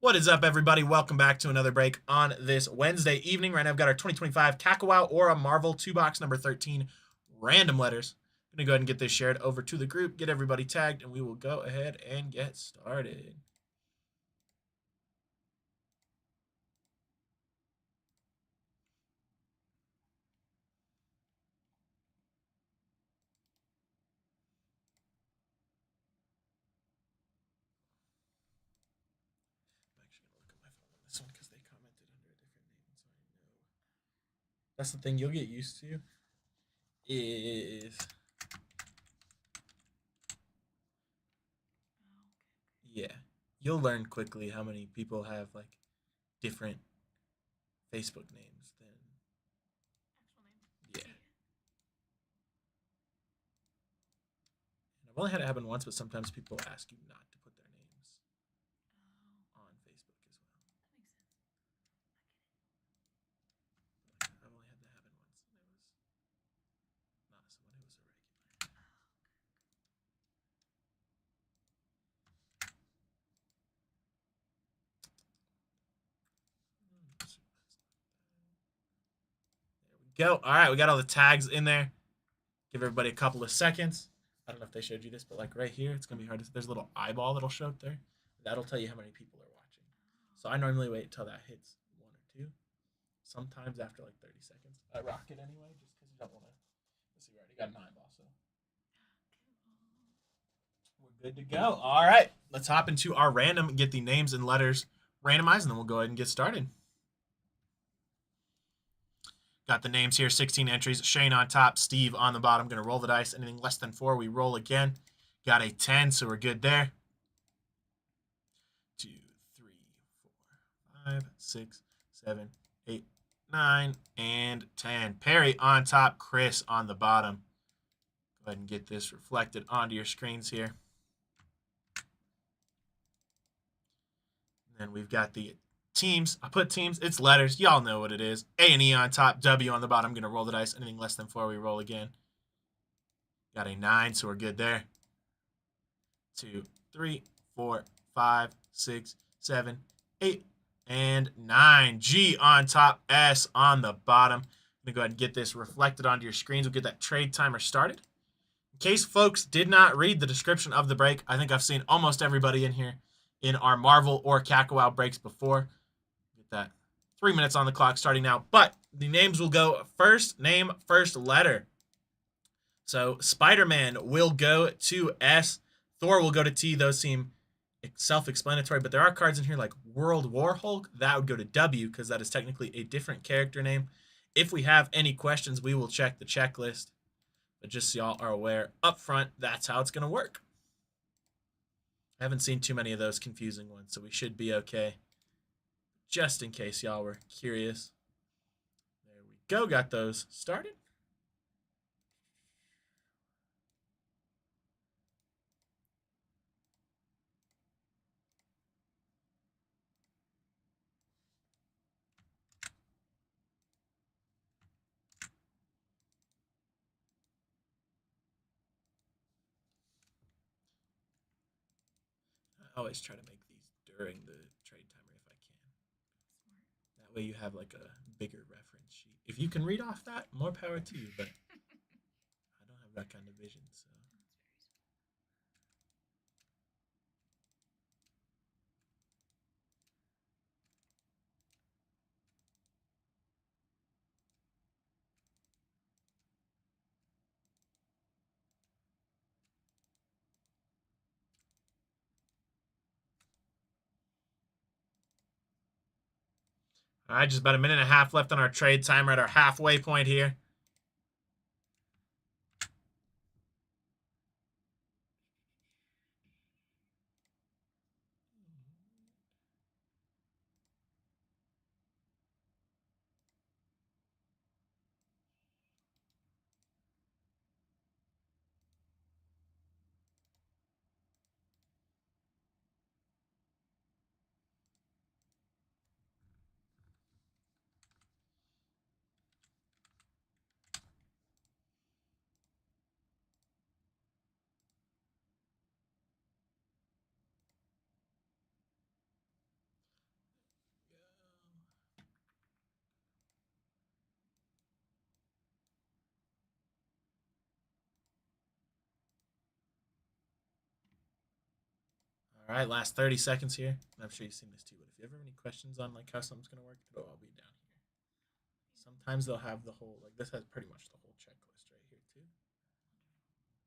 What is up, everybody? Welcome back to another break on this Wednesday evening. Right now, I've got our 2025 Kakawow or a Marvel 2-box number 13 random letters. I'm going to go ahead and get this shared over to the group, get everybody tagged, and we will go ahead and get started. I'm actually going to look at my phone on this one because they commented under a different name, so I know. That's the thing you'll get used to is, yeah, you'll learn quickly how many people have like different Facebook names than, yeah. And I've only had it happen once, but sometimes people ask you not to put their names on Facebook as well. I've only had that happen once, and it was not someone who was a regular. There we go. All right, we got all the tags in there. Give everybody a couple of seconds. I don't know if they showed you this, but like right here, it's gonna be hard to. There's a little eyeball that'll show up there. That'll tell you how many people are watching. So I normally wait until that hits one or two. Sometimes after like 30 seconds, I rock it anyway, just because you don't want to. Let's see, we already got an eyeball, so we're good to go. All right, let's hop into our random and get the names and letters randomized, and then we'll go ahead and get started. Got the names here, 16 entries. Shane on top, Steve on the bottom. Going to roll the dice. Anything less than 4, we roll again. Got a 10, so we're good there. 2, 3, 4, 5, 6, 7, 8, 9, and 10. Perry on top, Chris on the bottom. Go ahead and get this reflected onto your screens here. And then we've got the teams. I put teams. It's letters. Y'all know what it is. A and E on top, W on the bottom. I'm going to roll the dice. Anything less than 4, we roll again. Got a 9, so we're good there. 2, 3, 4, 5, 6, 7, 8, and 9. G on top, S on the bottom. I'm going to go ahead and get this reflected onto your screens. We'll get that trade timer started. In case folks did not read the description of the break, I think I've seen almost everybody in here in our Marvel or Kakawow breaks before. Get that 3 minutes on the clock starting now. But the names will go first name, first letter. So Spider-Man will go to S. Thor will go to T. Those seem self-explanatory, but there are cards in here like World War Hulk. That would go to W because that is technically a different character name. If we have any questions, we will check the checklist. But just so y'all are aware, up front, that's how it's going to work. I haven't seen too many of those confusing ones, so we should be okay. Just in case y'all were curious. There we go. Got those started. I always try to make these during the trade timer if I can. That way you have like a bigger reference sheet. If you can read off that, more power to you, but I don't have that kind of vision, so. All right, just about a minute and a half left on our trade timer at our halfway point here. All right, last 30 seconds here. I'm sure you've seen this too, but if you ever have any questions on like how something's gonna work, it'll all be down here. Sometimes they'll have the whole like this has pretty much the whole checklist right here too.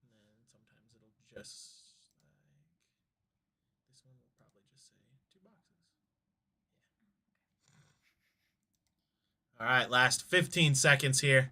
And then sometimes it'll just like this one will probably just say 2 boxes. Yeah. All right, last 15 seconds here.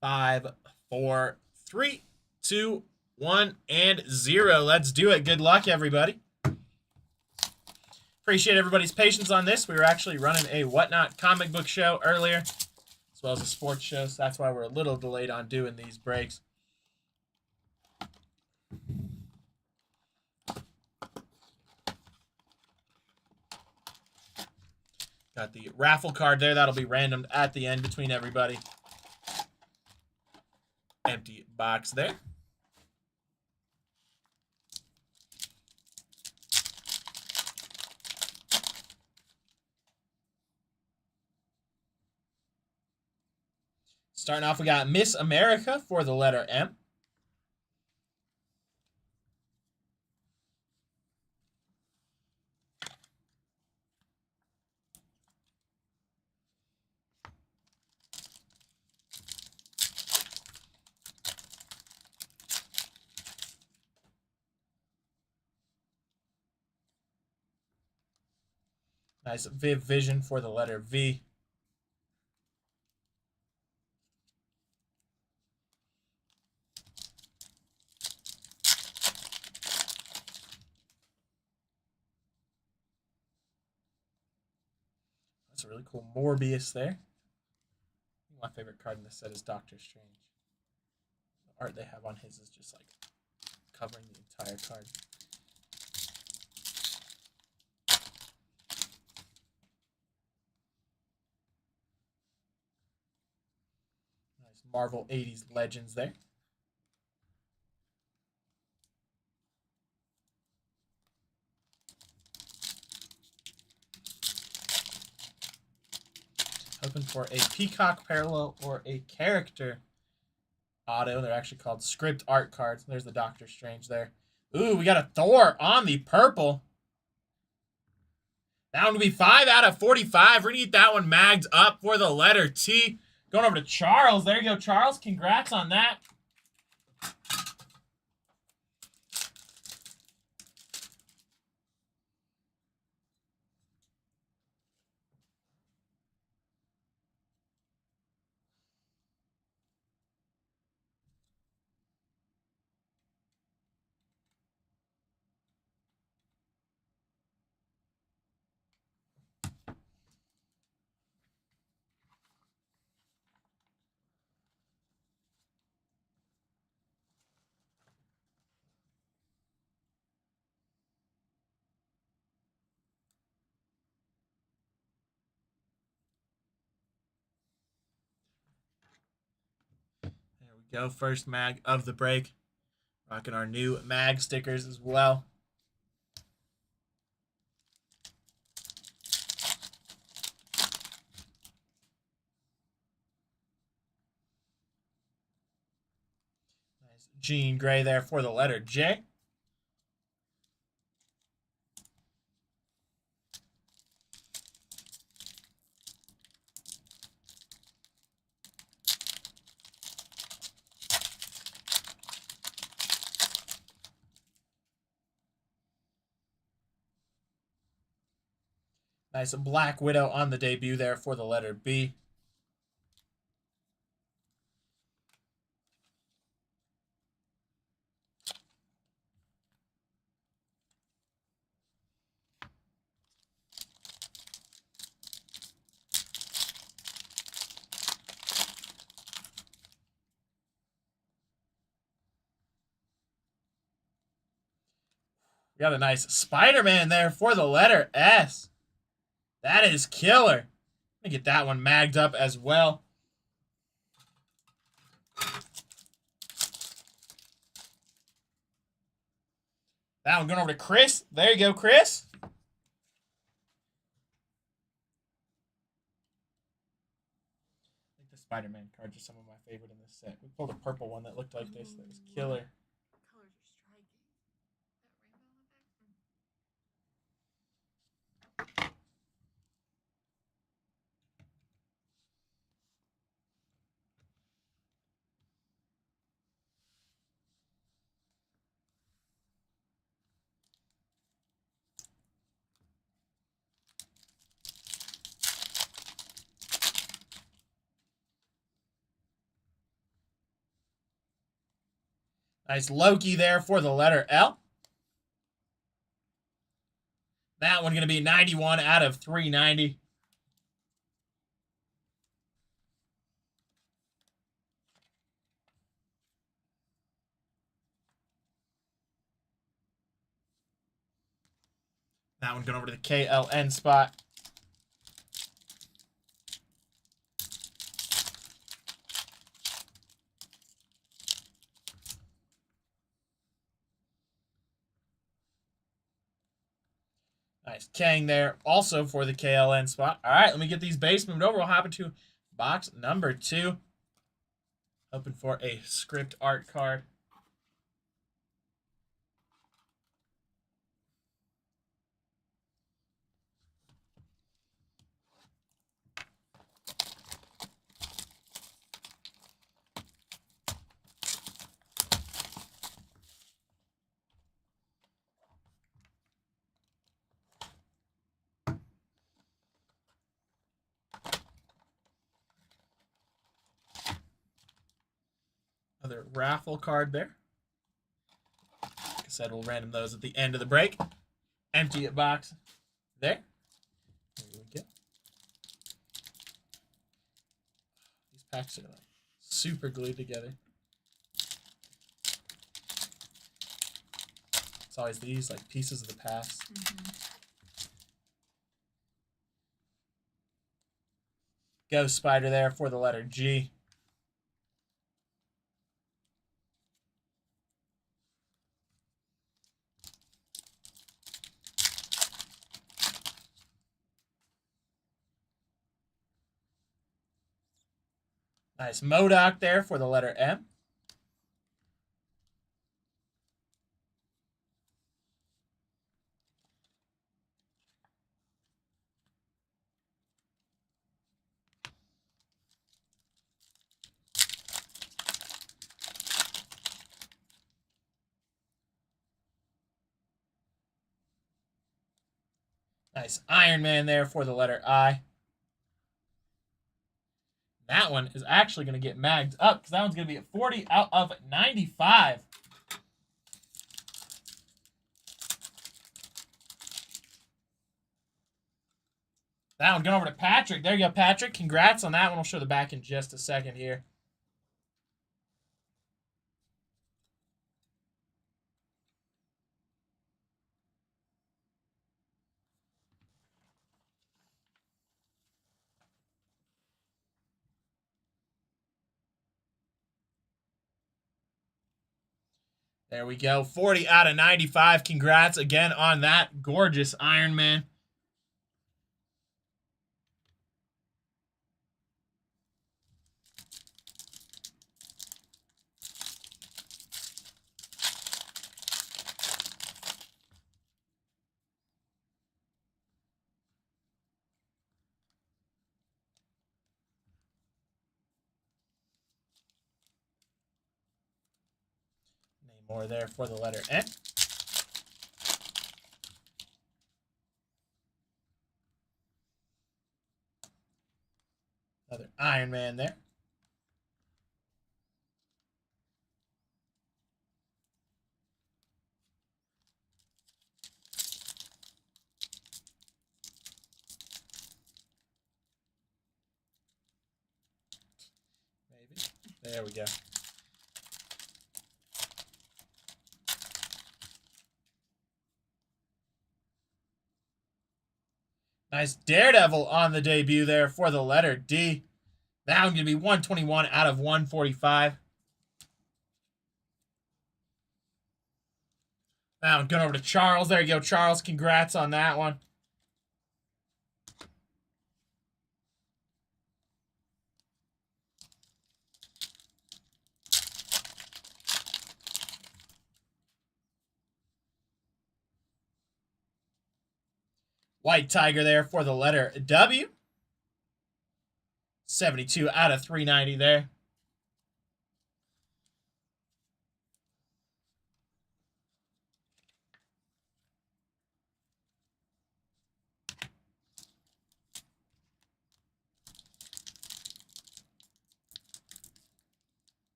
5, 4, 3, 2, 1, and 0. Let's do it. Good luck, everybody. Appreciate everybody's patience on this. We were actually running a Whatnot comic book show earlier, as well as a sports show, so that's why we're a little delayed on doing these breaks. Got the raffle card there. That'll be randomed at the end between everybody. Empty box there. Starting off, we got Miss America for the letter M. Nice Viv Vision for the letter V. That's a really cool Morbius there. My favorite card in this set is Doctor Strange. The art they have on his is just like covering the entire card. Nice Marvel 80s Legends there. Hoping for a Peacock parallel or a character auto. They're actually called script art cards. There's the Doctor Strange there. Ooh, we got a Thor on the purple. That one will be 5 out of 45. We're going to get that one magged up for the letter T. Going over to Charles. There you go, Charles. Congrats on that. There we go. First mag of the break. Rocking our new mag stickers as well. Nice Jean Grey there for the letter J. Nice Black Widow on the debut there for the letter B. We got a nice Spider-Man there for the letter S. That is killer. Let me get that one magged up as well. That one going over to Chris. There you go, Chris. The Spider-Man cards are some of my favorite in this set. We pulled a purple one that looked like this. That was killer. Colors are striking. That rainbow effect. Nice Loki there for the letter L. That one going to be 91 out of 390. That one going over to the KLN spot. Nice Kang there, also for the KLN spot. All right, let me get these base moved over. We'll hop into box number 2. Hoping for a script art card. Another raffle card there. Like I said, we'll random those at the end of the break. Empty it box there. There we go. These packs are like super glued together. It's always these like pieces of the past. Ghost Spider there for the letter G. Nice MODOK there for the letter M. Nice Iron Man there for the letter I. That one is actually going to get magged up because that one's going to be at 40 out of 95. That one going over to Patrick. There you go, Patrick. Congrats on that one. We'll show the back in just a second here. There we go. 40 out of 95. Congrats again on that gorgeous Iron Man. More there for the letter N. Another Iron Man there. Maybe. There we go. Nice Daredevil on the debut there for the letter D. That one's going to be 121 out of 145. That one going over to Charles. There you go, Charles. Congrats on that one. White Tiger there for the letter W. 72 out of 390 there.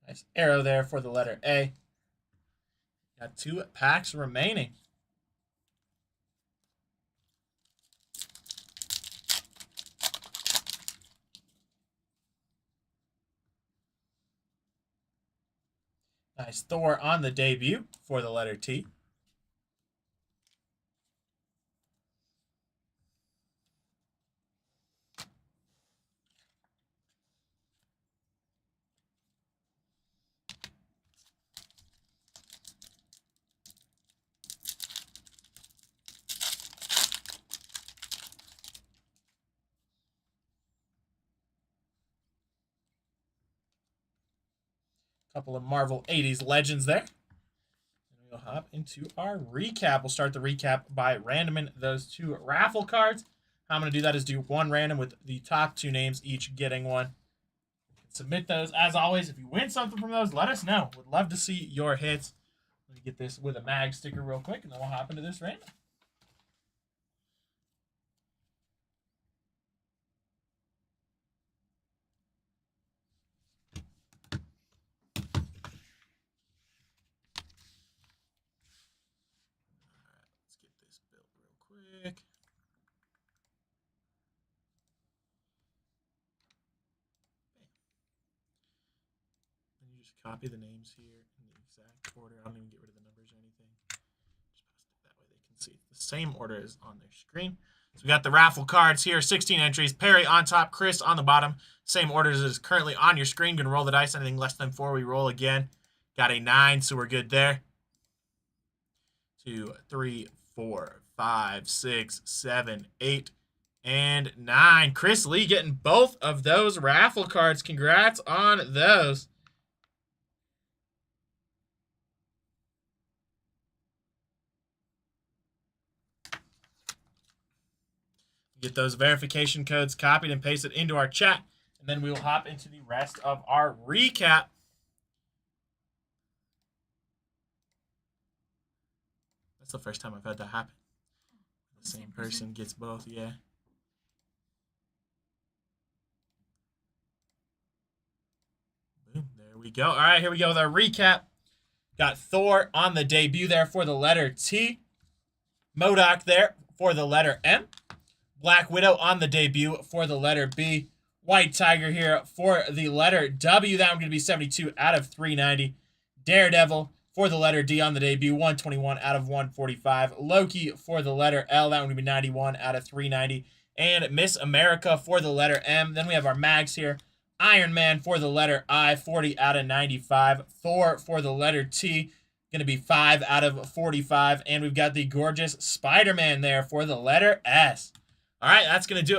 Nice arrow there for the letter A. Got 2 packs remaining. Nice Thor on the debut for the letter T. Couple of Marvel 80s legends there. And we'll hop into our recap. We'll start the recap by randoming those 2 raffle cards. How I'm going to do that is do 1 random with the top 2 names, each getting 1. You can submit those. As always, if you win something from those, let us know. Would love to see your hits. Let me get this with a mag sticker real quick, and then we'll hop into this random. Quick. Then you just copy the names here in the exact order. I don't even get rid of the numbers or anything. Just post it that way they can see the same order as on their screen. So we got the raffle cards here, 16 entries. Perry on top, Chris on the bottom. Same order as is currently on your screen. Gonna roll the dice. Anything less than 4, we roll again. Got a 9, so we're good there. 2, 3, 4, 5, 6, 7, 8, and 9. Chris Lee getting both of those raffle cards. Congrats on those. Get those verification codes copied and pasted into our chat, and then we will hop into the rest of our recap. That's the first time I've had that happen. The same person gets both, yeah. Boom, there we go. All right, here we go with our recap. Got Thor on the debut there for the letter T. MODOK there for the letter M. Black Widow on the debut for the letter B. White Tiger here for the letter W. That one going to be 72 out of 390. Daredevil for the letter D on the debut, 121 out of 145. Loki for the letter L. That one going to be 91 out of 390. And Miss America for the letter M. Then we have our mags here. Iron Man for the letter I, 40 out of 95. Thor for the letter T, going to be 5 out of 45. And we've got the gorgeous Spider-Man there for the letter S. All right, that's going to do it.